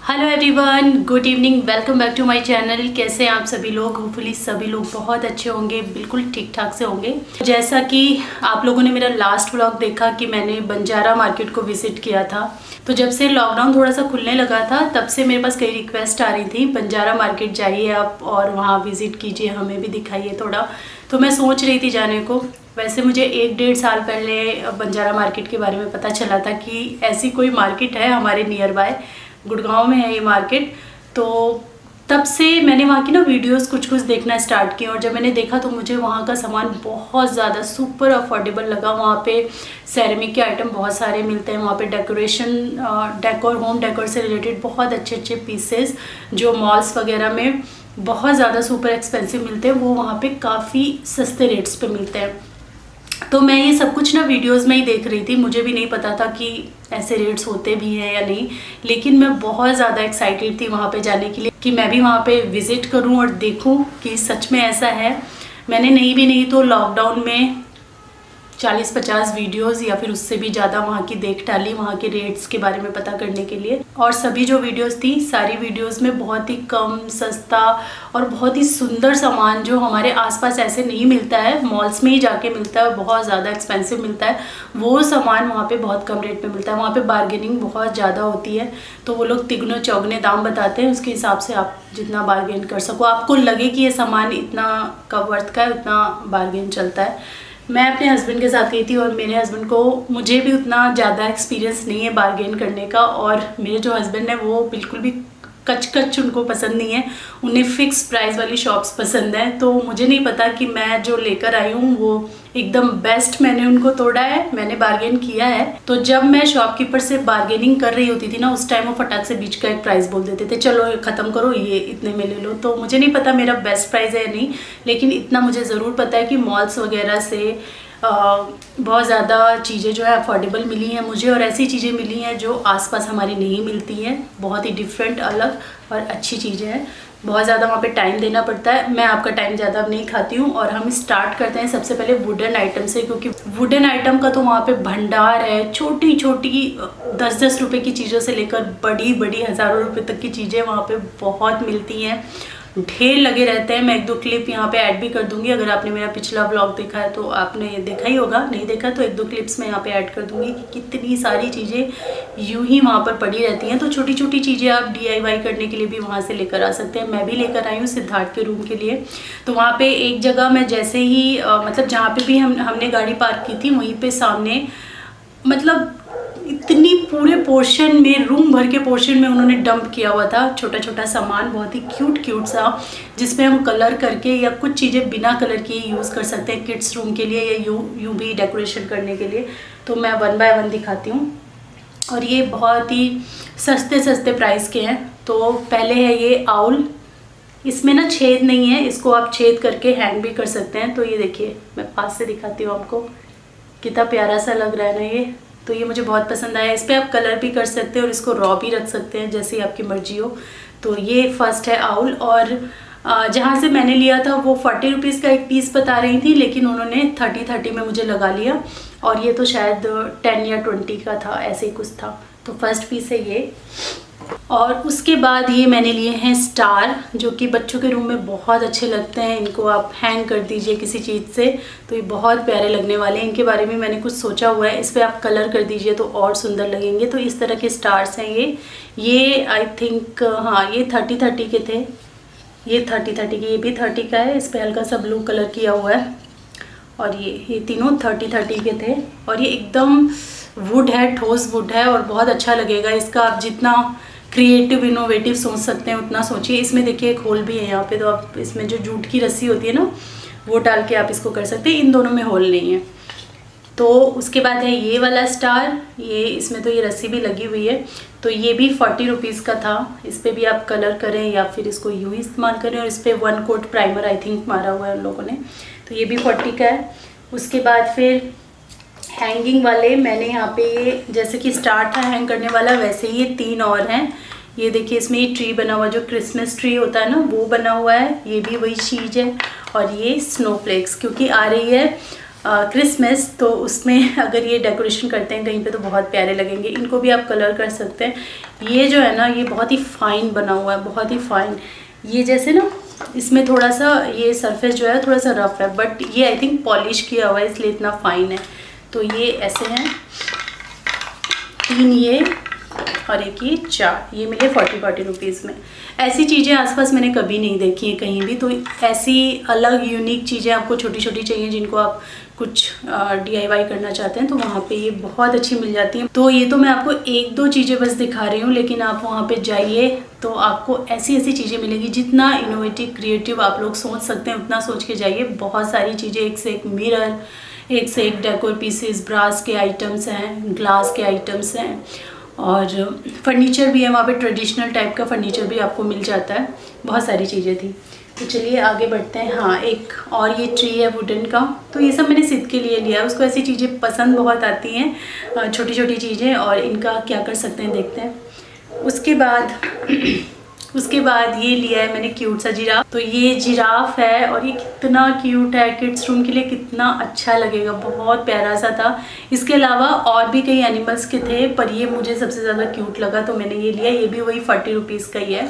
Hello everyone, good evening, welcome back to my channel. कैसे हैं आप सभी लोग? होपफुली सभी लोग बहुत अच्छे होंगे, बिल्कुल ठीक ठाक से होंगे। जैसा कि आप लोगों ने मेरा लास्ट व्लॉग देखा कि मैंने बंजारा मार्केट को विजिट किया था, तो जब से लॉकडाउन थोड़ा सा खुलने लगा था तब से मेरे पास कई रिक्वेस्ट आ रही थी, बंजारा मार्केट जाइए आप और वहाँ विज़िट कीजिए, हमें भी दिखाइए थोड़ा। तो मैं सोच रही थी जाने को। वैसे मुझे 1-1.5 साल पहले बंजारा मार्केट के बारे में पता चला था कि ऐसी कोई मार्केट है हमारे नियर बाय, गुड़गांव में है ये मार्केट। तो तब से मैंने वहाँ की वीडियोस कुछ देखना स्टार्ट किए, और जब मैंने देखा तो मुझे वहाँ का सामान बहुत ज़्यादा सुपर अफोर्डेबल लगा। वहाँ पे सेरेमिक के आइटम बहुत सारे मिलते हैं, वहाँ पे डेकोर, होम डेकोर से रिलेटेड बहुत अच्छे पीसेस जो मॉल्स वगैरह में बहुत ज़्यादा सुपर एक्सपेंसिव मिलते हैं, वो वहाँ पे काफ़ी सस्ते रेट्स पे मिलते हैं। तो मैं ये सब कुछ वीडियोस में ही देख रही थी, मुझे भी नहीं पता था कि ऐसे रेट्स होते भी हैं या नहीं, लेकिन मैं बहुत ज़्यादा एक्साइटेड थी वहाँ पे जाने के लिए कि मैं भी वहाँ पे विज़िट करूँ और देखूँ कि सच में ऐसा है। मैंने नहीं तो लॉकडाउन में 40-50 वीडियोस या फिर उससे भी ज़्यादा वहाँ की देख डाली, वहाँ के रेट्स के बारे में पता करने के लिए। और सभी जो वीडियोस थी, सारी वीडियोस में बहुत ही कम, सस्ता और बहुत ही सुंदर सामान जो हमारे आसपास ऐसे नहीं मिलता है, मॉल्स में ही जाके मिलता है, बहुत ज़्यादा एक्सपेंसिव मिलता है, वो सामान वहाँ पे बहुत कम रेट पे मिलता है। वहाँ पे बार्गेनिंग बहुत ज़्यादा होती है, तो वो लोग तिगने चौगने दाम बताते हैं, उसके हिसाब से आप जितना बार्गेन कर सको, आपको लगे कि ये सामान इतना का वर्थ का है, उतना बार्गेन चलता है। मैं अपने हस्बैंड के साथ गई थी और मेरे हस्बैंड को, मुझे भी उतना ज़्यादा एक्सपीरियंस नहीं है बार्गेन करने का, और मेरे जो हस्बैंड है वो बिल्कुल भी कच उनको पसंद नहीं है, उन्हें फिक्स प्राइस वाली शॉप्स पसंद है। तो मुझे नहीं पता कि मैं जो लेकर आई हूँ वो एकदम बेस्ट मैंने उनको तोड़ा है, मैंने बार्गेन किया है। तो जब मैं शॉपकीपर से बार्गेनिंग कर रही होती थी ना, उस टाइम वो फटाक से बीच का एक प्राइस बोल देते थे, चलो ख़त्म करो, ये इतने में ले लो। तो मुझे नहीं पता मेरा बेस्ट प्राइस है या नहीं, लेकिन इतना मुझे ज़रूर पता है कि मॉल्स वगैरह से बहुत ज़्यादा चीज़ें जो है अफोर्डेबल मिली हैं मुझे, और ऐसी चीज़ें मिली हैं जो आसपास हमारी नहीं मिलती हैं, बहुत ही डिफरेंट, अलग और अच्छी चीज़ें हैं। बहुत ज़्यादा वहाँ पे टाइम देना पड़ता है, मैं आपका टाइम ज़्यादा नहीं खाती हूँ। और हम स्टार्ट करते हैं सबसे पहले वुडन आइटम से, क्योंकि वुडन आइटम का तो वहाँ पे भंडार है। छोटी 10-10 रुपये की चीज़ों से लेकर बड़ी हज़ारों रुपये तक की चीज़ें वहाँ पे बहुत मिलती हैं, ढेर लगे रहते हैं। मैं 1-2 क्लिप यहाँ पे ऐड भी कर दूंगी, अगर आपने मेरा पिछला व्लॉग देखा है तो आपने ये देखा ही होगा, नहीं देखा तो 1-2 क्लिप्स मैं यहाँ पे ऐड कर दूंगी कि कितनी सारी चीज़ें यूं ही वहाँ पर पड़ी रहती हैं। तो छोटी चीज़ें आप DIY करने के लिए भी वहाँ से लेकर आ सकते हैं। मैं भी लेकर आई हूँ सिद्धार्थ के रूम के लिए। तो वहाँ पर एक जगह मैं जैसे ही मतलब जहाँ पर भी हमने गाड़ी पार्क की थी, वहीं पर सामने मतलब इतनी पूरे पोर्शन में, रूम भर के पोर्शन में उन्होंने डंप किया हुआ था छोटा सामान, बहुत ही क्यूट सा, जिसमें हम कलर करके या कुछ चीज़ें बिना कलर किए यूज़ कर सकते हैं किड्स रूम के लिए, या यूँ भी डेकोरेशन करने के लिए। तो मैं 1 बाय 1 दिखाती हूँ, और ये बहुत ही सस्ते प्राइस के हैं। तो पहले है ये आउल, इसमें ना छेद नहीं है, इसको आप छेद करके हैंग भी कर सकते हैं। तो ये देखिए, मैं पास से दिखाती हूँ आपको, कितना प्यारा सा लग रहा है ना ये। तो ये मुझे बहुत पसंद आया, इस पर आप कलर भी कर सकते हैं और इसको रॉ भी रख सकते हैं, जैसे आपकी मर्जी हो। तो ये फर्स्ट है आउल, और जहाँ से मैंने लिया था वो 40 रुपीज़ का एक पीस बता रही थी, लेकिन उन्होंने 30 में मुझे लगा लिया, और ये तो शायद 10 या 20 का था, ऐसे ही कुछ था। तो फर्स्ट पीस है ये। और उसके बाद ये मैंने लिए हैं स्टार, जो कि बच्चों के रूम में बहुत अच्छे लगते हैं, इनको आप हैंग कर दीजिए किसी चीज़ से, तो ये बहुत प्यारे लगने वाले हैं। इनके बारे में मैंने कुछ सोचा हुआ है, इस पर आप कलर कर दीजिए तो और सुंदर लगेंगे। तो इस तरह के स्टार्स हैं ये आई थिंक, हाँ ये 30 के थे, ये 30 के, ये भी 30 का है, इस पर हल्का सा ब्लू कलर किया हुआ है। और ये तीनों 30 के थे, और ये एकदम वुड है, ठोस वुड है, और बहुत अच्छा लगेगा इसका। आप जितना क्रिएटिव इनोवेटिव सोच सकते हैं उतना सोचिए। इसमें देखिए एक होल भी है यहाँ पे, तो आप इसमें जो जूट की रस्सी होती है ना, वो डाल के आप इसको कर सकते हैं। इन दोनों में होल नहीं है। तो उसके बाद है ये वाला स्टार, ये इसमें तो ये रस्सी भी लगी हुई है। तो ये भी 40 रुपीज़ का था, इस पर भी आप कलर करें या फिर इसको यूँ ही इस्तेमाल करें, और इस पर 1 कोट प्राइमर आई थिंक मारा हुआ है उन लोगों ने। तो ये भी 40 का है। उसके बाद फिर हैंगिंग वाले मैंने यहाँ पे, जैसे कि स्टार था हैंग करने वाला, वैसे ही ये 3 और हैं। ये देखिए, इसमें ये ट्री बना हुआ, जो क्रिसमस ट्री होता है ना, वो बना हुआ है, ये भी वही चीज़ है। और ये स्नोफ्लेक्स, क्योंकि आ रही है क्रिसमस, तो उसमें अगर ये डेकोरेशन करते हैं कहीं पे तो बहुत प्यारे लगेंगे। इनको भी आप कलर कर सकते हैं। ये जो है ना ये बहुत ही फाइन बना हुआ है, बहुत ही फाइन। ये जैसे ना इसमें थोड़ा सा ये सरफेस जो है थोड़ा सा रफ है, बट ये आई थिंक पॉलिश किया हुआ है इसलिए इतना फाइन है। तो ये ऐसे हैं 3 ये और एक ये 4, ये मिले 40 रुपीज़ में। ऐसी चीज़ें आसपास मैंने कभी नहीं देखी हैं कहीं भी। तो ऐसी अलग यूनिक चीज़ें आपको छोटी छोटी चाहिए जिनको आप कुछ DIY करना चाहते हैं तो वहाँ पे ये बहुत अच्छी मिल जाती हैं। तो ये तो मैं आपको 1-2 चीज़ें बस दिखा रही हूँ, लेकिन आप वहाँ पे जाइए तो आपको ऐसी ऐसी चीज़ें मिलेंगी। जितना इनोवेटिव क्रिएटिव आप लोग सोच सकते हैं उतना सोच के जाइए। बहुत सारी चीज़ें, एक से एक मिरर, एक से एक डेकोर पीसेस, ब्रास के आइटम्स हैं, ग्लास के आइटम्स हैं और फर्नीचर भी है वहाँ पे। ट्रेडिशनल टाइप का फर्नीचर भी आपको मिल जाता है। बहुत सारी चीज़ें थी। तो चलिए आगे बढ़ते हैं। हाँ, एक और ये ट्री है वुडन का, तो ये सब मैंने सिद्ध के लिए लिया है। उसको ऐसी चीज़ें पसंद बहुत आती हैं, छोटी छोटी चीज़ें, और इनका क्या कर सकते हैं देखते हैं। उसके बाद ये लिया है मैंने क्यूट सा जिराफ। तो ये जिराफ है और ये कितना क्यूट है, किड्स रूम के लिए कितना अच्छा लगेगा, बहुत प्यारा सा था। इसके अलावा और भी कई एनिमल्स के थे पर ये मुझे सबसे ज़्यादा क्यूट लगा तो मैंने ये लिया। ये भी वही 40 रुपीज़ का ही है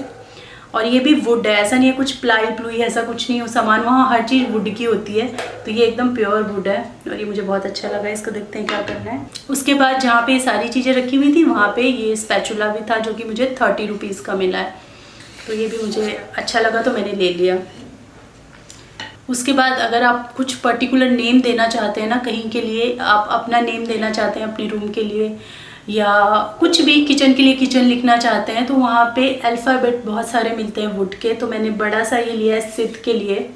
और ये भी वुड है, ऐसा नहीं है कुछ प्लाई प्लुई ऐसा कुछ नहीं हो सामान। वहाँ हर चीज़ वुड की होती है, तो ये एकदम प्योर वुड है और ये मुझे बहुत अच्छा लगा। इसको देखते हैं क्या करना है। उसके बाद जहाँ पे सारी चीज़ें रखी हुई थी वहाँ पे ये स्पैचुला भी था जो कि मुझे 30 रुपीज़ का मिला है। तो ये भी मुझे अच्छा लगा तो मैंने ले लिया। उसके बाद अगर आप कुछ पर्टिकुलर नेम देना चाहते हैं ना कहीं के लिए, आप अपना नेम देना चाहते हैं अपने रूम के लिए या कुछ भी किचन के लिए किचन लिखना चाहते हैं, तो वहाँ पे अल्फ़ाबेट बहुत सारे मिलते हैं वुड के। तो मैंने बड़ा सा ये लिया है सिद्ध के लिए,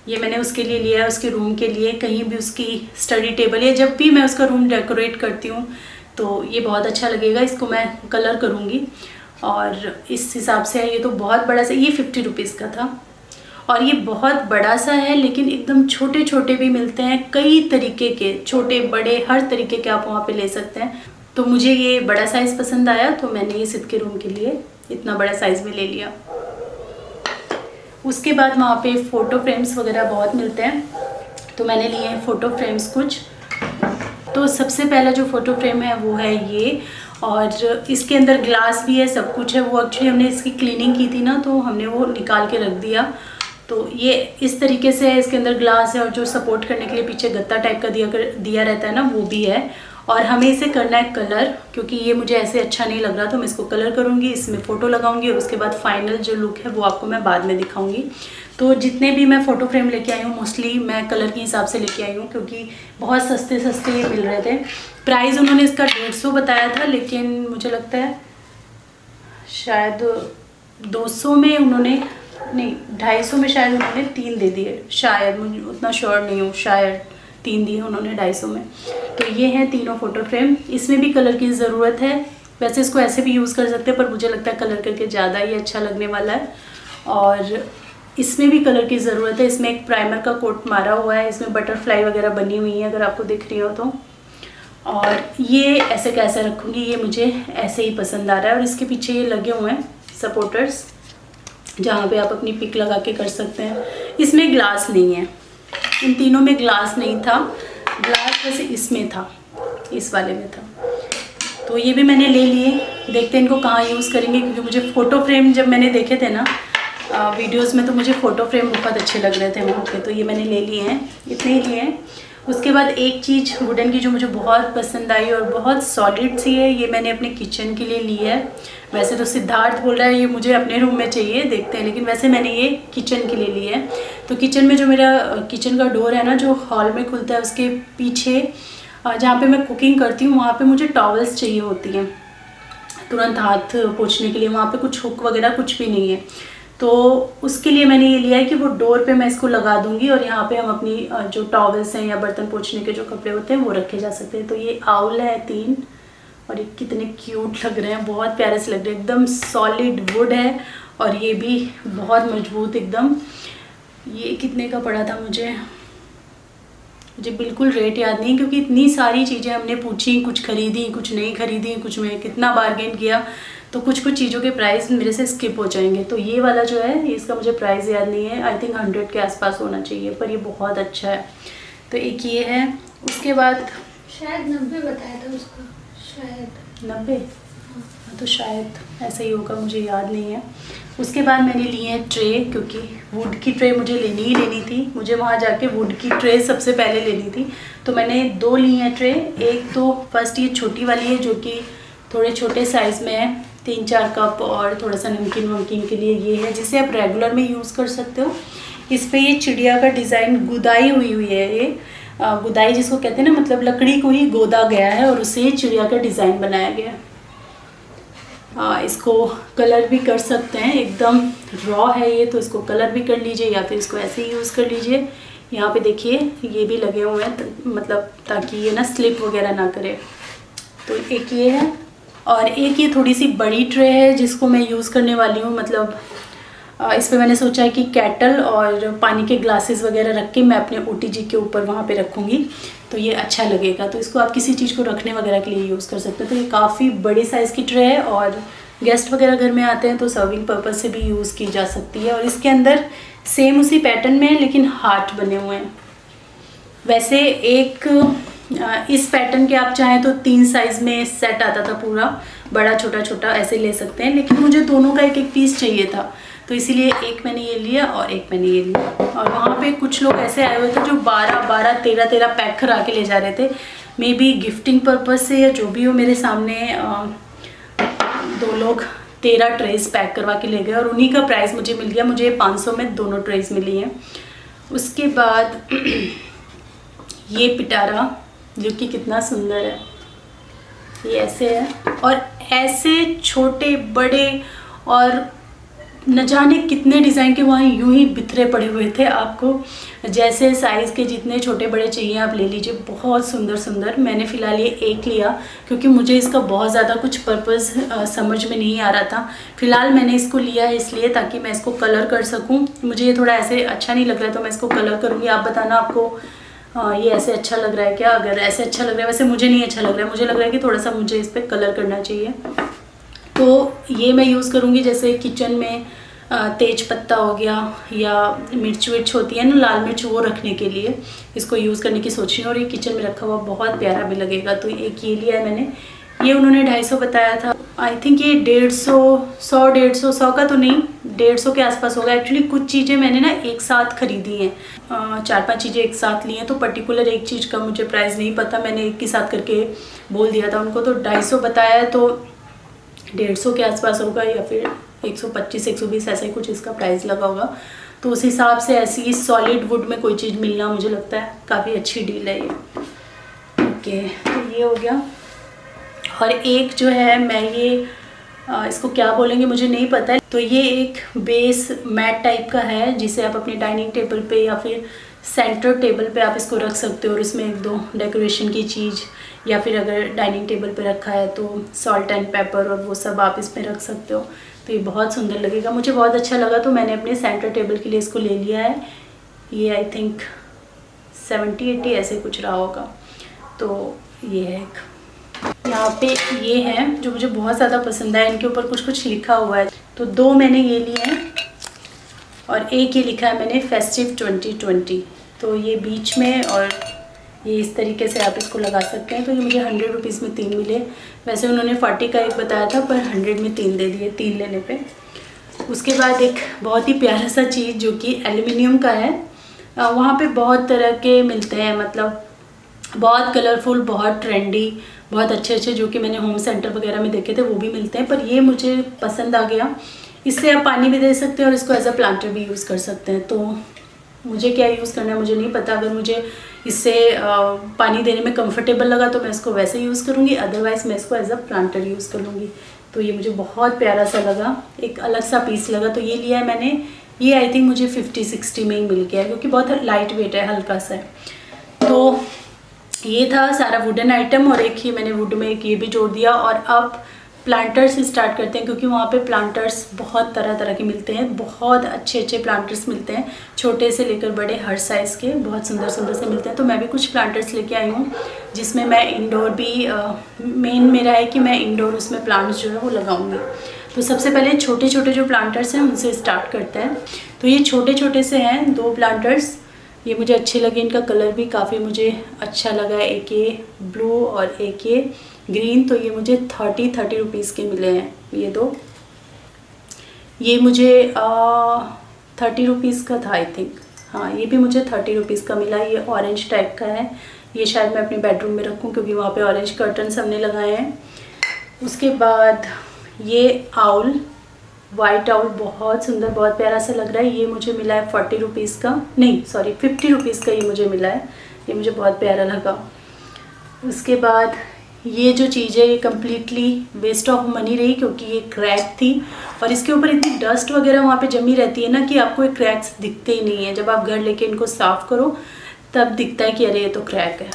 ये मैंने उसके लिए लिया है, उसके रूम के लिए। कहीं भी उसकी स्टडी टेबल या जब भी मैं उसका रूम डेकोरेट करती हूँ तो ये बहुत अच्छा लगेगा। इसको मैं कलर करूँगी और इस हिसाब से है। ये तो बहुत बड़ा सा, ये 50 रुपीज़ का था और ये बहुत बड़ा सा है, लेकिन एकदम छोटे छोटे भी मिलते हैं, कई तरीके के, छोटे बड़े हर तरीके के आप वहाँ पे ले सकते हैं। तो मुझे ये बड़ा साइज़ पसंद आया तो मैंने ये सिद्ध के रूम के लिए इतना बड़ा साइज़ में ले लिया। उसके बाद वहाँ पे फ़ोटो फ्रेम्स वगैरह बहुत मिलते हैं तो मैंने लिए हैं फ़ोटो फ्रेम्स कुछ। तो सबसे पहला जो फ़ोटो फ्रेम है वो है ये, और इसके अंदर ग्लास भी है, सब कुछ है। वो एक्चुअली हमने इसकी क्लीनिंग की थी ना तो हमने वो निकाल के रख दिया। तो ये इस तरीके से है, इसके अंदर ग्लास है और जो सपोर्ट करने के लिए पीछे गत्ता टाइप का दिया रहता है ना वो भी है। और हमें इसे करना है कलर, क्योंकि ये मुझे ऐसे अच्छा नहीं लग रहा तो मैं इसको कलर करूँगी, इसमें फ़ोटो लगाऊंगी और उसके बाद फाइनल जो लुक है वो आपको मैं बाद में दिखाऊंगी। तो जितने भी मैं फ़ोटो फ्रेम लेके आई हूँ मोस्टली मैं कलर के हिसाब से लेके आई हूँ, क्योंकि बहुत सस्ते सस्ते ये मिल रहे थे। प्राइस उन्होंने इसका 150 बताया था, लेकिन मुझे लगता है शायद 200 में उन्होंने नहीं 250 में शायद उन्होंने 3 दे दिए, शायद, मुझे उतना श्योर नहीं हूँ, शायद 3 दिए उन्होंने 250 में। तो ये हैं तीनों फ़ोटो फ्रेम। इसमें भी कलर की ज़रूरत है, वैसे इसको ऐसे भी यूज़ कर सकते हैं पर मुझे लगता है कलर करके ज़्यादा ही अच्छा लगने वाला है। और इसमें भी कलर की ज़रूरत है। इसमें एक प्राइमर का कोट मारा हुआ है, इसमें बटरफ्लाई वगैरह बनी हुई है अगर आपको दिख रही हो तो। और ये ऐसे कैसे रखूँगी, ये मुझे ऐसे ही पसंद आ रहा है। और इसके पीछे ये लगे हुए हैं सपोर्टर्स जहाँ पे आप अपनी पिक लगा के कर सकते हैं। इसमें ग्लास नहीं है, इन तीनों में ग्लास नहीं था। ग्लास वैसे इसमें था, इस वाले में था। तो ये भी मैंने ले लिए। देखते हैं इनको कहाँ यूज़ करेंगे, क्योंकि मुझे फ़ोटो फ्रेम जब मैंने देखे थे ना वीडियोस में तो मुझे फ़ोटो फ्रेम बहुत अच्छे लग रहे थे वहाँ पे, तो ये मैंने ले लिए हैं, इतने ही लिए हैं। उसके बाद एक चीज़ वुडन की जो मुझे बहुत पसंद आई और बहुत सॉलिड सी है, ये मैंने अपने किचन के लिए ली है। वैसे तो सिद्धार्थ बोल रहा है ये मुझे अपने रूम में चाहिए, देखते हैं, लेकिन वैसे मैंने ये किचन के लिए ली है। तो किचन में जो मेरा किचन का डोर है ना जो हॉल में खुलता है, उसके पीछे जहाँ पे मैं कुकिंग करती हूँ वहाँ पे मुझे टॉवल्स चाहिए होती हैं तुरंत हाथ पोंछने के लिए। वहाँ पे कुछ हुक वगैरह कुछ भी नहीं है, तो उसके लिए मैंने ये लिया है कि वो डोर पे मैं इसको लगा दूंगी और यहाँ पे हम अपनी जो टॉवल्स हैं या बर्तन पोंछने के जो कपड़े होते हैं वो रखे जा सकते हैं। तो ये आउल है 3 और ये कितने क्यूट लग रहे हैं, बहुत प्यारे से लग रहे हैं, एकदम सॉलिड वुड है और ये भी बहुत मजबूत एकदम। ये कितने का पड़ा था मुझे बिल्कुल रेट याद नहीं, क्योंकि इतनी सारी चीज़ें हमने पूछी, कुछ खरीदी कुछ नहीं खरीदी, कुछ में कितना बार्गेन किया, तो कुछ चीज़ों के प्राइस मेरे से स्किप हो जाएंगे। तो ये वाला जो है इसका मुझे प्राइस याद नहीं है, आई थिंक 100 के आसपास होना चाहिए, पर ये बहुत अच्छा है। तो एक ये है। उसके बाद शायद 90 बताया था उसका, शायद 90, तो शायद ऐसा ही होगा, मुझे याद नहीं है। उसके बाद मैंने ली है ट्रे, क्योंकि वुड की ट्रे मुझे लेनी ही लेनी थी। मुझे वहाँ जाके वुड की ट्रे सबसे पहले लेनी थी, तो मैंने 2 ली हैं ट्रे। एक तो फर्स्ट ये छोटी वाली है जो कि थोड़े छोटे साइज़ में है, 3-4 कप और थोड़ा सा नमकीन वमकीन के लिए ये है, जिसे आप रेगुलर में यूज़ कर सकते हो। इस पर ये चिड़िया का डिज़ाइन गुदाई हुई है। ये गुदाई जिसको कहते हैं ना, मतलब लकड़ी को ही गोदा गया है और उससे चिड़िया का डिज़ाइन बनाया गया है। इसको कलर भी कर सकते हैं, एकदम रॉ है ये, तो इसको कलर भी कर लीजिए या फिर इसको ऐसे ही यूज़ कर लीजिए। यहाँ पे देखिए ये भी लगे हुए हैं, मतलब ताकि ये ना स्लिप वगैरह ना करे। तो एक ये है, और एक ये थोड़ी सी बड़ी ट्रे है जिसको मैं यूज़ करने वाली हूँ। मतलब इस पर मैंने सोचा है कि केटल और पानी के ग्लासेस वगैरह रख के मैं अपने OTG के ऊपर वहाँ पे रखूँगी, तो ये अच्छा लगेगा। तो इसको आप किसी चीज़ को रखने वगैरह के लिए यूज़ कर सकते हो। तो ये काफ़ी बड़ी साइज़ की ट्रे है और गेस्ट वगैरह घर में आते हैं तो सर्विंग पर्पज़ से भी यूज़ की जा सकती है। और इसके अंदर सेम उसी पैटर्न में है लेकिन हार्ट बने हुए हैं। वैसे एक इस पैटर्न के आप चाहें तो 3 साइज़ में सेट आता था पूरा, बड़ा छोटा छोटा ऐसे ले सकते हैं, लेकिन मुझे दोनों का एक एक पीस चाहिए था, तो इसीलिए एक मैंने ये लिया और एक मैंने ये लिया। और वहाँ पे कुछ लोग ऐसे आए हुए थे जो 12-12, 13-13 पैक करा के ले जा रहे थे। मे बी गिफ्टिंग पर्पज़ से या जो भी हो, मेरे सामने 2 लोग 13 ट्रेस पैक करवा के ले गए और उन्हीं का प्राइस मुझे मिल गया। मुझे 500 में दोनों ट्रेस मिली हैं। उसके बाद ये पिटारा जो कि कितना सुंदर है, ये ऐसे है और ऐसे छोटे बड़े और न जाने कितने डिज़ाइन के वहाँ यूं ही बिखरे पड़े हुए थे। आपको जैसे साइज़ के जितने छोटे बड़े चाहिए आप ले लीजिए, बहुत सुंदर सुंदर। मैंने फ़िलहाल ये एक लिया क्योंकि मुझे इसका बहुत ज़्यादा कुछ पर्पज़ समझ में नहीं आ रहा था। फ़िलहाल मैंने इसको लिया है इसलिए ताकि मैं इसको कलर कर सकूं। मुझे ये थोड़ा ऐसे अच्छा नहीं लग रहा है तो मैं इसको कलर करूँगी। आप बताना आपको ये ऐसे अच्छा लग रहा है क्या? अगर ऐसे अच्छा लग रहा है, वैसे मुझे नहीं अच्छा लग रहा है, मुझे लग रहा है कि थोड़ा सा मुझे इस पर कलर करना चाहिए। तो ये मैं यूज़ करूँगी, जैसे किचन में तेज पत्ता हो गया या मिर्च विर्च होती है ना, लाल मिर्च, वो रखने के लिए इसको यूज़ करने की सोच रही हूँ। और ये किचन में रखा हुआ बहुत प्यारा भी लगेगा। तो एक ये लिया है मैंने, ये उन्होंने 250 बताया था। आई थिंक ये 150 का तो नहीं, 150 के आसपास होगा। एक्चुअली कुछ चीज़ें मैंने ना एक साथ खरीदी हैं, 4-5 चीज़ें एक साथ ली हैं, तो पर्टिकुलर एक चीज़ का मुझे प्राइस नहीं पता। मैंने एक के साथ करके बोल दिया था उनको, तो 250 बताया है, तो 150 के आसपास होगा या फिर 125-120 ऐसा ही कुछ इसका प्राइस लगा होगा। तो उस हिसाब से ऐसी सॉलिड वुड में कोई चीज़ मिलना मुझे लगता है काफ़ी अच्छी डील है ये। ओके, तो ये हो गया। और एक जो है, मैं ये इसको क्या बोलेंगे मुझे नहीं पता है। तो ये एक बेस मैट टाइप का है जिसे आप अपने डाइनिंग टेबल पे या फिर सेंटर टेबल पे आप इसको रख सकते हो। और इसमें 1-2 डेकोरेशन की चीज़, या फिर अगर डाइनिंग टेबल पे रखा है तो सॉल्ट एंड पेपर और वो सब आप इसमें रख सकते हो। तो ये बहुत सुंदर लगेगा, मुझे बहुत अच्छा लगा, तो मैंने अपने सेंटर टेबल के लिए इसको ले लिया है। ये आई थिंक 70-80 ऐसे कुछ रहा होगा। तो ये है एक, यहाँ पे ये है जो मुझे बहुत ज़्यादा पसंद है। इनके ऊपर कुछ कुछ लिखा हुआ है, तो 2 मैंने ये लिए हैं और एक ये लिखा है मैंने फेस्टिव 2020। तो ये बीच में, और ये इस तरीके से आप इसको लगा सकते हैं। तो ये मुझे 100 रुपीज़ में 3 मिले। वैसे उन्होंने 40 का एक बताया था, पर 100 में 3 दे दिए 3 लेने पे। उसके बाद एक बहुत ही प्यारा सा चीज़ जो कि एल्युमिनियम का है। वहाँ पे बहुत तरह के मिलते हैं, मतलब बहुत कलरफुल, बहुत ट्रेंडी, बहुत अच्छे अच्छे, जो कि मैंने होम सेंटर वगैरह में देखे थे, वो भी मिलते हैं। पर ये मुझे पसंद आ गया। इससे आप पानी भी दे सकते हैं और इसको एज अ प्लांटर भी यूज़ कर सकते हैं। तो मुझे क्या यूज़ करना है मुझे नहीं पता। अगर मुझे इससे पानी देने में कंफर्टेबल लगा तो मैं इसको वैसे यूज़ करूँगी, अदरवाइज़ मैं इसको एज अ प्लांटर यूज़ कर लूँगी। तो ये मुझे बहुत प्यारा सा लगा, एक अलग सा पीस लगा, तो ये लिया है मैंने। ये आई थिंक मुझे 50-60 में ही मिल गया है क्योंकि बहुत लाइट वेट है, हल्का सा है। तो ये था सारा वुडन आइटम, और एक ही मैंने वुड में एक ये भी जोड़ दिया। और अब प्लांटर्स स्टार्ट करते हैं क्योंकि वहाँ पे प्लांटर्स बहुत तरह तरह के मिलते हैं, बहुत अच्छे अच्छे प्लांटर्स मिलते हैं, छोटे से लेकर बड़े हर साइज़ के बहुत सुंदर सुंदर से मिलते हैं। तो मैं भी कुछ प्लांटर्स लेके आई हूँ जिसमें मैं इंडोर भी मेन मेरा है कि मैं इंडोर उसमें प्लांट्स जो है वो लगाऊंगी। तो सबसे पहले छोटे छोटे जो प्लांटर्स हैं उनसे स्टार्ट करते हैं। तो ये छोटे छोटे से हैं 2 प्लांटर्स, ये मुझे अच्छे लगे, इनका कलर भी काफ़ी मुझे अच्छा लगा। एक ये ब्लू और एक ये ग्रीन, तो ये मुझे 30 रुपीज़ के मिले हैं ये दो। ये मुझे 30 रुपीज़ का था आई थिंक, हाँ ये भी मुझे 30 रुपीज़ का मिला। ये ऑरेंज टाइप का है, ये शायद मैं अपने बेडरूम में रखूँ क्योंकि वहाँ पे ऑरेंज कर्टन्स हमने लगाए हैं। उसके बाद ये आउल, वाइट आउल, बहुत सुंदर, बहुत प्यारा सा लग रहा है। ये मुझे मिला है 40 रुपीज़ का, नहीं सॉरी 50 रुपीज़ का ये मुझे मिला है। ये मुझे बहुत प्यारा लगा। उसके बाद ये जो चीज़ है ये कम्प्लीटली वेस्ट ऑफ मनी रही क्योंकि ये क्रैक थी और इसके ऊपर इतनी डस्ट वगैरह वहाँ पे जमी रहती है ना कि आपको ये क्रैक्स दिखते ही नहीं है। जब आप घर लेके इनको साफ़ करो तब दिखता है कि अरे ये तो क्रैक है।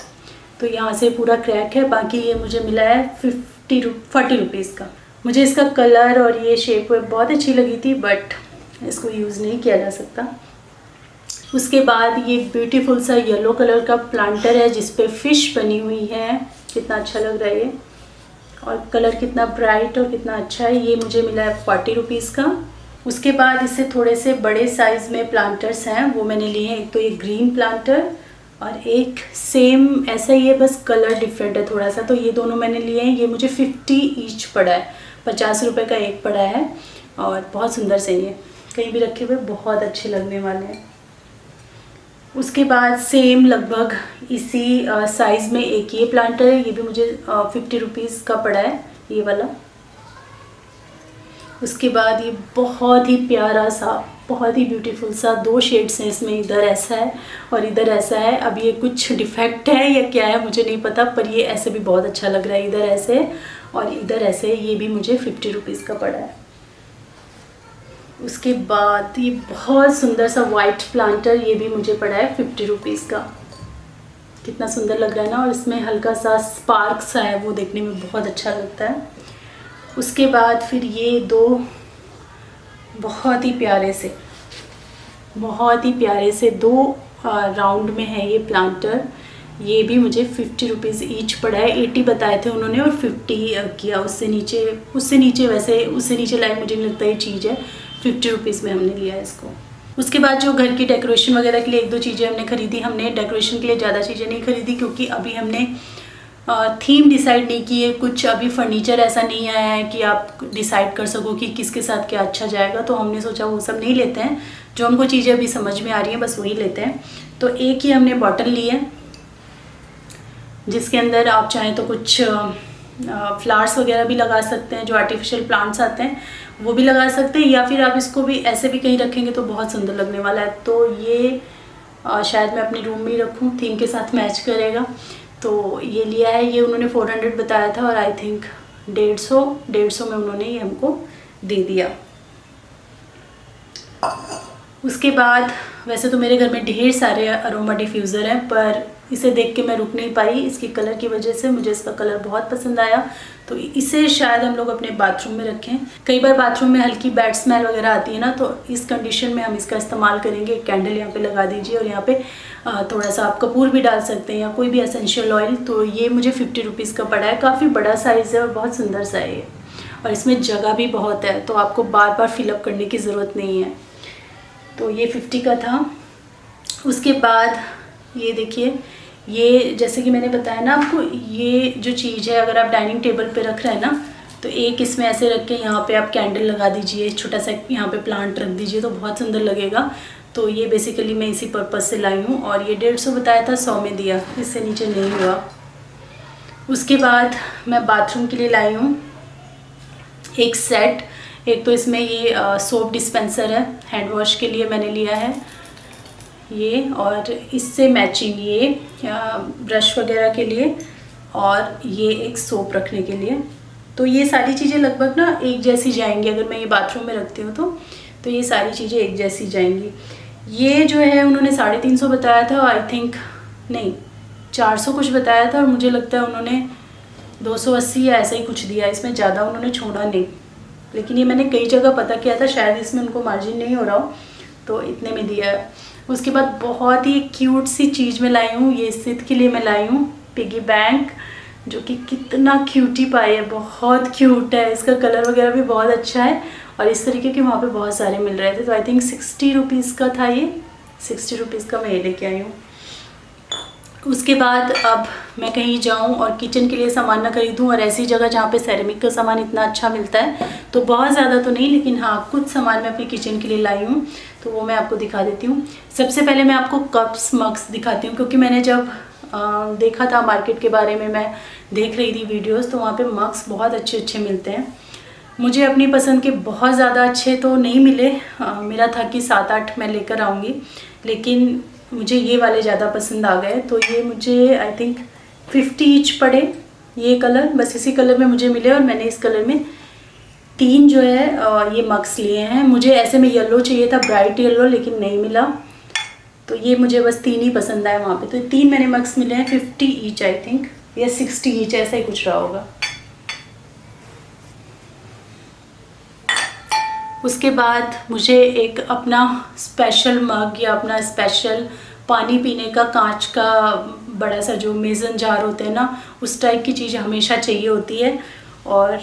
तो यहाँ से पूरा क्रैक है। बाकी ये मुझे मिला है 40 रुपीज़ का। मुझे इसका कलर और ये शेप बहुत अच्छी लगी थी बट इसको यूज़ नहीं किया जा सकता। उसके बाद ये ब्यूटीफुल सा येलो कलर का प्लांटर है जिस पे फिश बनी हुई है। कितना अच्छा लग रहा है ये, और कलर कितना ब्राइट और कितना अच्छा है। ये मुझे मिला है 40 रुपीज़ का। उसके बाद इससे थोड़े से बड़े साइज़ में प्लांटर्स हैं, वो मैंने लिए हैं। एक तो ये ग्रीन प्लांटर और एक सेम ऐसा ही है, बस कलर डिफरेंट है थोड़ा सा। तो ये दोनों मैंने लिए हैं। ये मुझे 50 ईच पड़ा है, 50 रुपये का एक पड़ा है और बहुत सुंदर से ये कहीं भी रखे हुए बहुत अच्छे लगने वाले हैं। उसके बाद सेम लगभग इसी साइज़ में एक ये प्लांटर है, ये भी मुझे 50 रुपीज़ का पड़ा है ये वाला। उसके बाद ये बहुत ही प्यारा सा, बहुत ही ब्यूटीफुल सा, दो शेड्स हैं इसमें, इधर ऐसा है और इधर ऐसा है। अब ये कुछ डिफेक्ट है या क्या है मुझे नहीं पता, पर ये ऐसे भी बहुत अच्छा लग रहा है। इधर ऐसे और इधर ऐसे, ये भी मुझे 50 रुपीज़ का पड़ा है। उसके बाद ये बहुत सुंदर सा वाइट प्लांटर, ये भी मुझे पड़ा है 50 रुपीज़ का। कितना सुंदर लग रहा है ना, और इसमें हल्का सा स्पार्क सा है, वो देखने में बहुत अच्छा लगता है। उसके बाद फिर ये दो बहुत ही प्यारे से दो राउंड में है ये प्लांटर। ये भी मुझे 50 रुपीज़ ईच पड़ा है। 80 बताए थे उन्होंने और 50 किया। उससे नीचे वैसे उससे नीचे लाइक मुझे नहीं लगता ये चीज़ है। 50 रुपीज़ में हमने लिया है इसको। उसके बाद जो घर की डेकोरेशन वगैरह के लिए एक दो चीज़ें हमने ख़रीदी। हमने डेकोरेशन के लिए ज़्यादा चीज़ें नहीं खरीदी क्योंकि अभी हमने थीम डिसाइड नहीं की है। कुछ अभी फर्नीचर ऐसा नहीं आया है कि आप डिसाइड कर सको कि किसके साथ क्या अच्छा जाएगा, तो हमने सोचा वो सब नहीं लेते हैं। जो हमको चीज़ें अभी समझ में आ रही हैं बस वही लेते हैं। तो एक ही हमने बॉटल ली है जिसके अंदर आप चाहें तो कुछ फ्लावर्स वगैरह भी लगा सकते हैं, जो आर्टिफिशियल प्लांट्स आते हैं वो भी लगा सकते हैं, या फिर आप इसको भी ऐसे भी कहीं रखेंगे तो बहुत सुंदर लगने वाला है। तो ये शायद मैं अपने रूम में ही रखूँ, थीम के साथ मैच करेगा। तो ये लिया है। ये उन्होंने 400 बताया था और आई थिंक 150 में उन्होंने ये हमको दे दिया। उसके बाद वैसे तो मेरे घर में ढेर सारे अरोमा डिफ्यूज़र हैं, पर इसे देख के मैं रुक नहीं पाई। इसकी कलर की वजह से मुझे इसका कलर बहुत पसंद आया, तो इसे शायद हम लोग अपने बाथरूम में रखें। कई बार बाथरूम में हल्की बैड स्मेल वगैरह आती है ना, तो इस कंडीशन में हम इसका इस्तेमाल करेंगे। एक कैंडल यहाँ पे लगा दीजिए और यहाँ पे थोड़ा सा आप कपूर भी डाल सकते हैं या कोई भी एसेंशियल ऑयल। तो ये मुझे 50 रुपीज़ का पड़ा है। काफ़ी बड़ा साइज़ है और बहुत सुंदर सा है ये, और इसमें जगह भी बहुत है, तो आपको बार बार फिलअप करने की ज़रूरत नहीं है। तो ये 50 का था। उसके बाद ये देखिए, ये जैसे कि मैंने बताया ना आपको, ये जो चीज़ है अगर आप डाइनिंग टेबल पे रख रहे हैं ना, तो एक इसमें ऐसे रख के यहाँ पे आप कैंडल लगा दीजिए, छोटा सा यहाँ पे प्लांट रख दीजिए तो बहुत सुंदर लगेगा। तो ये बेसिकली मैं इसी पर्पज़ से लाई हूँ, और ये 150 बताया था, 100 में दिया, इससे नीचे नहीं हुआ। उसके बाद मैं बाथरूम के लिए लाई हूँ एक सेट। एक तो इसमें ये सोप डिस्पेंसर है, हैंड वॉश के लिए मैंने लिया है ये, और इससे मैचिंग ये ब्रश वगैरह के लिए, और ये एक सोप रखने के लिए। तो ये सारी चीज़ें लगभग ना एक जैसी जाएंगी। अगर मैं ये बाथरूम में रखती हूँ तो ये सारी चीज़ें एक जैसी जाएंगी। ये जो है उन्होंने 350 बताया था, आई थिंक नहीं 400 कुछ बताया था, और मुझे लगता है उन्होंने 280 या ऐसा ही कुछ दिया। इसमें ज़्यादा उन्होंने छोड़ा नहीं, लेकिन ये मैंने कई जगह पता किया था, शायद इसमें उनको मार्जिन नहीं हो रहा हो, तो इतने में दिया है। उसके बाद बहुत ही क्यूट सी चीज़ मैं लाई हूँ, ये सिद्ध के लिए मैं लाई हूँ पिगी बैंक, जो कि कितना क्यूटी पाई है, बहुत क्यूट है। इसका कलर वगैरह भी बहुत अच्छा है, और इस तरीके के वहाँ पे बहुत सारे मिल रहे थे। तो आई थिंक 60 रुपीज़ का था ये, 60 रुपीज़ का मैं ये लेके आई हूँ। उसके बाद अब मैं कहीं जाऊं और किचन के लिए सामान ना खरीदूं, और ऐसी जगह जहाँ पे सेरेमिक का सामान इतना अच्छा मिलता है, तो बहुत ज़्यादा तो नहीं लेकिन हाँ कुछ सामान मैं अपनी किचन के लिए लाई हूँ, तो वो मैं आपको दिखा देती हूँ। सबसे पहले मैं आपको कप्स मग्स दिखाती हूँ, क्योंकि मैंने जब देखा था मार्केट के बारे में, मैं देख रही थी वीडियोज़, तो वहाँ पर मग्स बहुत अच्छे अच्छे मिलते हैं। मुझे अपनी पसंद के बहुत ज़्यादा अच्छे तो नहीं मिले, मेरा था कि 7-8 मैं लेकर आऊँगी, लेकिन मुझे ये वाले ज़्यादा पसंद आ गए। तो ये मुझे आई थिंक 50 ईच पड़े, ये कलर बस इसी कलर में मुझे मिले, और मैंने इस कलर में 3 जो है ये मग्स लिए हैं। मुझे ऐसे में येलो चाहिए था, ब्राइट येलो, लेकिन नहीं मिला, तो ये मुझे बस 3 ही पसंद आए वहाँ पे। तो 3 मैंने मग्स मिले हैं, 50 ईच आई थिंक, या 60 ईच, ऐसा ही कुछ रहा होगा। उसके बाद मुझे एक अपना स्पेशल मग या अपना स्पेशल पानी पीने का कांच का बड़ा सा जो मेज़न जार होते हैं ना, उस टाइप की चीज़ हमेशा चाहिए होती है, और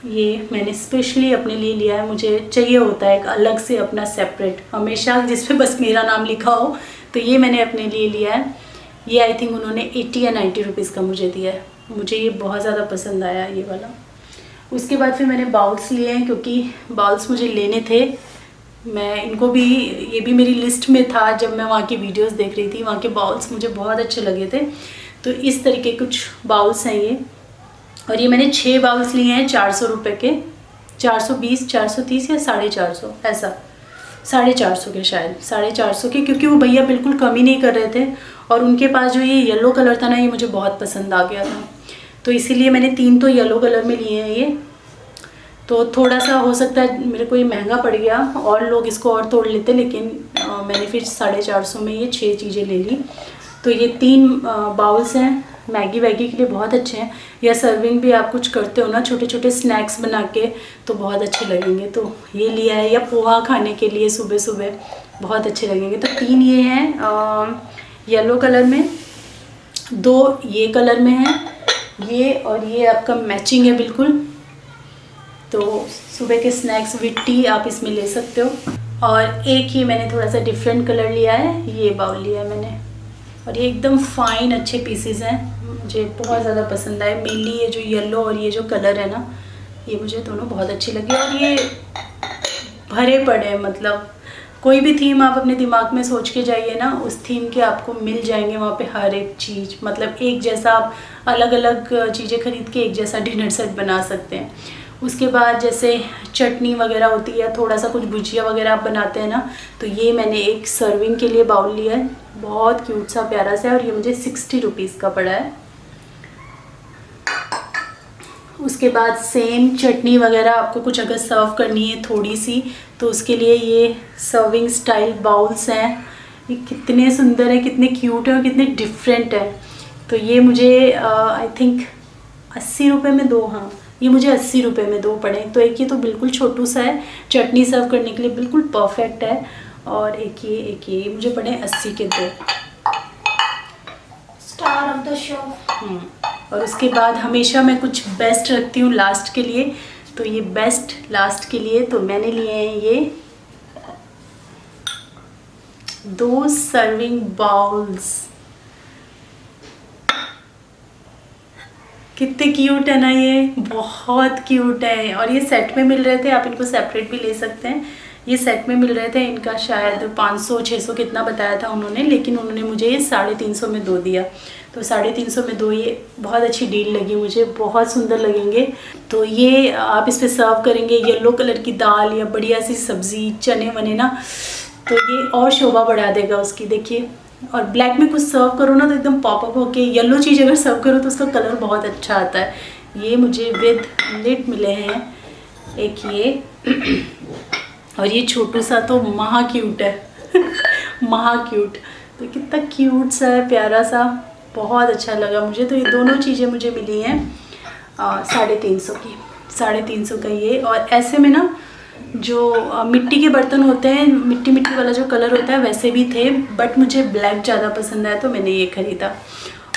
ये मैंने स्पेशली अपने लिए लिया है। मुझे चाहिए होता है एक अलग से अपना सेपरेट, हमेशा जिस पे बस मेरा नाम लिखा हो, तो ये मैंने अपने लिए लिया है। ये आई थिंक उन्होंने 80 या 90 रुपीज़ का मुझे दिया है। मुझे ये बहुत ज़्यादा पसंद आया ये वाला। उसके बाद फिर मैंने बाउल्स लिए हैं, क्योंकि बाउल्स मुझे लेने थे। मैं इनको भी, ये भी मेरी लिस्ट में था जब मैं वहाँ की वीडियोस देख रही थी, वहाँ के बाउल्स मुझे बहुत अच्छे लगे थे। तो इस तरीके कुछ बाउल्स हैं ये, और ये मैंने 6 बाउल्स लिए हैं 400 रुपये के, 420, 430 या 450, ऐसा 450 के, शायद 450 के, क्योंकि वो भैया बिल्कुल कम ही नहीं कर रहे थे। और उनके पास जो ये येलो कलर था ना, ये मुझे बहुत पसंद आ गया था, तो इसीलिए मैंने 3 तो येलो कलर में लिए हैं ये। तो थोड़ा सा हो सकता है मेरे को ये महंगा पड़ गया, और लोग इसको और तोड़ लेते, लेकिन मैंने फिर 450 में ये 6 चीज़ें ले ली। तो ये 3 बाउल्स हैं, मैगी वैगी के लिए बहुत अच्छे हैं, या सर्विंग भी आप कुछ करते हो ना, छोटे छोटे स्नैक्स बना के, तो बहुत अच्छे लगेंगे। तो ये लिया है, या पोहा खाने के लिए सुबह सुबह बहुत अच्छे लगेंगे। तो 3 ये हैं येलो कलर में, 2 ये कलर में हैं, ये और ये आपका मैचिंग है बिल्कुल। तो सुबह के स्नैक्स विद टी आप इसमें ले सकते हो। और एक ये मैंने थोड़ा सा डिफरेंट कलर लिया है, ये बाउल लिया है मैंने, और ये एकदम फाइन अच्छे पीसेस हैं, मुझे बहुत ज़्यादा पसंद आए। मेनली ये जो येलो और ये जो कलर है ना, ये मुझे दोनों बहुत अच्छे लगे, और ये भरे पड़े हैं, मतलब कोई भी थीम आप अपने दिमाग में सोच के जाइए ना, उस थीम के आपको मिल जाएंगे वहाँ पे हर एक चीज़। मतलब एक जैसा आप अलग अलग चीज़ें खरीद के एक जैसा डिनर सेट बना सकते हैं। उसके बाद जैसे चटनी वगैरह होती है, थोड़ा सा कुछ भुजिया वगैरह आप बनाते हैं ना, तो ये मैंने एक सर्विंग के लिए बाउल लिया है, बहुत क्यूट सा प्यारा सा है, और ये मुझे 60 रुपीज़ का पड़ा है। उसके बाद सेम चटनी वगैरह आपको कुछ अगर सर्व करनी है थोड़ी सी, तो उसके लिए ये सर्विंग स्टाइल बाउल्स हैं। ये कितने सुंदर हैं, कितने क्यूट हैं और कितने डिफरेंट हैं। तो ये मुझे आई थिंक 80 रुपये में 2, हाँ ये मुझे 80 रुपये में 2 पड़े। तो एक ये तो बिल्कुल छोटू सा है, चटनी सर्व करने के लिए बिल्कुल परफेक्ट है, और एक ये मुझे पड़े 80 के 2। Star of the show. और उसके बाद हमेशा मैं कुछ बेस्ट रखती हूँ लास्ट के लिए, तो ये बेस्ट लास्ट के लिए तो मैंने लिए हैं ये 2 सर्विंग बाउल्स। कितने क्यूट है ना, ये बहुत क्यूट है, और ये सेट में मिल रहे थे, आप इनको सेपरेट भी ले सकते हैं। ये सेट में मिल रहे थे, इनका शायद 500-600 कितना बताया था उन्होंने, लेकिन उन्होंने मुझे ये 350 में 2 दिया। तो 350 में 2 ये बहुत अच्छी डील लगी मुझे, बहुत सुंदर लगेंगे। तो ये आप इस पर सर्व करेंगे येलो कलर की दाल या बढ़िया सी सब्ज़ी, चने वने ना, तो ये और शोभा बढ़ा देगा उसकी। देखिए, और ब्लैक में कुछ सर्व करो ना तो एकदम पॉपअप होके, येलो चीज़ अगर सर्व करो तो उसका कलर बहुत अच्छा आता है। ये मुझे विद लिड मिले हैं, एक ये और ये छोटू सा तो महा क्यूट है महा क्यूट। तो कितना क्यूट सा है, प्यारा सा, बहुत अच्छा लगा मुझे। तो ये दोनों चीज़ें मुझे मिली हैं 350 की, 350 का ये। और ऐसे में ना जो मिट्टी के बर्तन होते हैं, मिट्टी मिट्टी वाला जो कलर होता है वैसे भी थे, बट मुझे ब्लैक ज़्यादा पसंद आया तो मैंने ये ख़रीदा।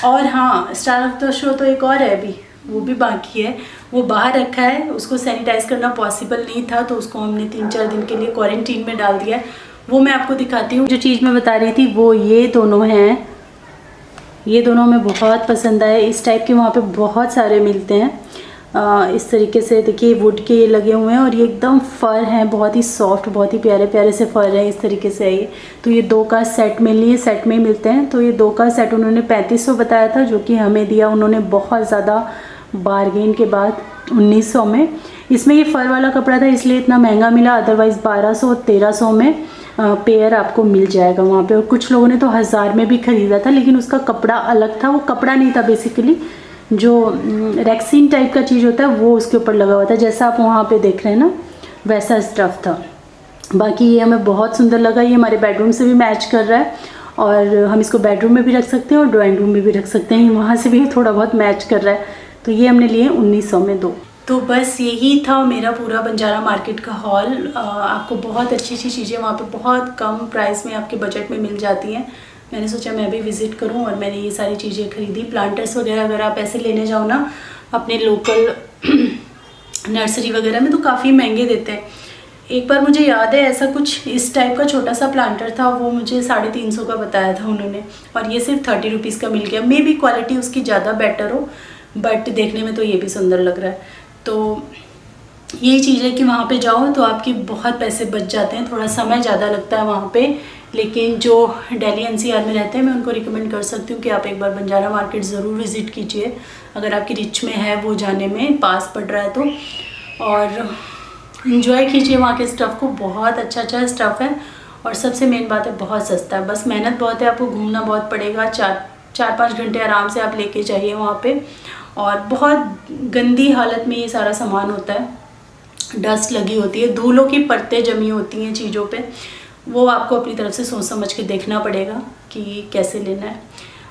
और हाँ, स्टार ऑफ द शो तो एक और है अभी, वो भी बाकी है, वो बाहर रखा है, उसको सैनिटाइज़ करना पॉसिबल नहीं था तो उसको हमने 3-4 दिन के लिए क्वारंटीन में डाल दिया है। वो मैं आपको दिखाती हूँ। जो चीज़ मैं बता रही थी वो ये दोनों हैं, ये दोनों हमें बहुत पसंद आए। इस टाइप के वहाँ पे बहुत सारे मिलते हैं। इस तरीके से देखिए वुड के ये लगे हुए हैं और ये एकदम फर हैं, बहुत ही सॉफ्ट, बहुत ही प्यारे प्यारे से फर हैं। इस तरीके से है ये। तो ये 2 का सेट मिल लिए, सेट में ही मिलते हैं। तो ये 2 का सेट उन्होंने 3500 बताया था, जो कि हमें दिया उन्होंने बहुत ज़्यादा बार्गेन के बाद 1900 में। इसमें ये फर वाला कपड़ा था इसलिए इतना महंगा मिला, अदरवाइज़ 1200 और 1300 में पेयर आपको मिल जाएगा वहाँ पे। और कुछ लोगों ने तो 1000 में भी ख़रीदा था, लेकिन उसका कपड़ा अलग था। वो कपड़ा नहीं था, बेसिकली जो रेक्सिन टाइप का चीज़ होता है वो उसके ऊपर लगा हुआ था, जैसा आप वहाँ पे देख रहे हैं ना, वैसा स्टफ़ था। बाकी ये हमें बहुत सुंदर लगा। ये हमारे बेडरूम से भी मैच कर रहा है और हम इसको बेडरूम में भी रख सकते हैं और ड्राइंग रूम में भी रख सकते हैं, वहाँ से भी थोड़ा बहुत मैच कर रहा है। तो ये हमने लिए 1900 में 2। तो बस यही था मेरा पूरा बंजारा मार्केट का हॉल। आपको बहुत अच्छी अच्छी चीज़ें वहाँ पे बहुत कम प्राइस में आपके बजट में मिल जाती हैं। मैंने सोचा मैं भी विज़िट करूँ और मैंने ये सारी चीज़ें खरीदी। प्लांटर्स वगैरह अगर आप ऐसे लेने जाओ ना अपने लोकल नर्सरी वगैरह में तो काफ़ी महंगे देते हैं। एक बार मुझे याद है ऐसा कुछ इस टाइप का छोटा सा प्लांटर था, वो मुझे 350 का बताया था उन्होंने, और ये सिर्फ 30 रुपीज़ का मिल गया। मे बी क्वालिटी उसकी ज़्यादा बेटर हो, बट देखने में तो ये भी सुंदर लग रहा है। तो यही चीज़ है कि वहाँ पे जाओ तो आपके बहुत पैसे बच जाते हैं। थोड़ा समय ज़्यादा लगता है वहाँ पे, लेकिन जो दिल्ली एनसीआर में रहते हैं मैं उनको रिकमेंड कर सकती हूँ कि आप एक बार बंजारा मार्केट ज़रूर विज़िट कीजिए, अगर आपकी रिच में है वो जाने में पास पड़ रहा है तो। और इन्जॉय कीजिए वहाँ के स्टफ़ को, बहुत अच्छा अच्छा स्टफ़ है। और सबसे मेन बात है बहुत सस्ता है। बस मेहनत बहुत है, आपको घूमना बहुत पड़ेगा, 4-5 घंटे आराम से आप लेके जाइए वहाँ पे। और बहुत गंदी हालत में ये सारा सामान होता है, डस्ट लगी होती है, धूलों की परतें जमी होती हैं चीज़ों पे। वो आपको अपनी तरफ से सोच समझ के देखना पड़ेगा कि कैसे लेना है।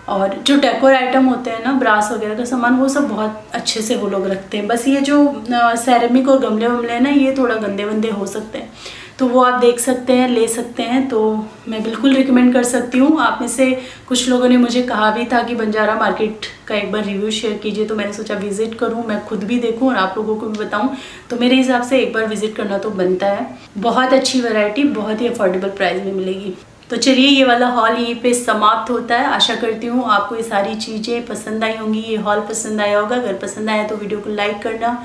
और जो डेकोर आइटम होते हैं ना, ब्रास वगैरह का सामान, वो सब बहुत अच्छे से वो लोग रखते हैं। बस ये जो सेरेमिक और गमले वमले हैं ना, ये थोड़ा गंदे वंदे हो सकते हैं, तो वो आप देख सकते हैं, ले सकते हैं। तो मैं बिल्कुल रिकमेंड कर सकती हूँ। आप में से कुछ लोगों ने मुझे कहा भी था कि बंजारा मार्केट का एक बार रिव्यू शेयर कीजिए, तो मैंने सोचा विज़िट करूँ, मैं खुद भी देखूँ और आप लोगों को भी बताऊँ। तो मेरे हिसाब से एक बार विज़िट करना तो बनता है। बहुत अच्छी वैरायटी बहुत ही अफोर्डेबल प्राइस में मिलेगी। तो चलिए ये वाला हॉल यहीं पे समाप्त होता है। आशा करती हूँ आपको ये सारी चीज़ें पसंद आई होंगी, ये हॉल पसंद आया होगा। अगर पसंद आया तो वीडियो को लाइक करना,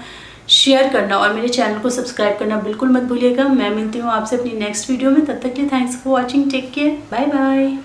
शेयर करना और मेरे चैनल को सब्सक्राइब करना बिल्कुल मत भूलिएगा। मैं मिलती हूँ आपसे अपनी नेक्स्ट वीडियो में, तब तक के लिए thanks for watching, take care, bye bye.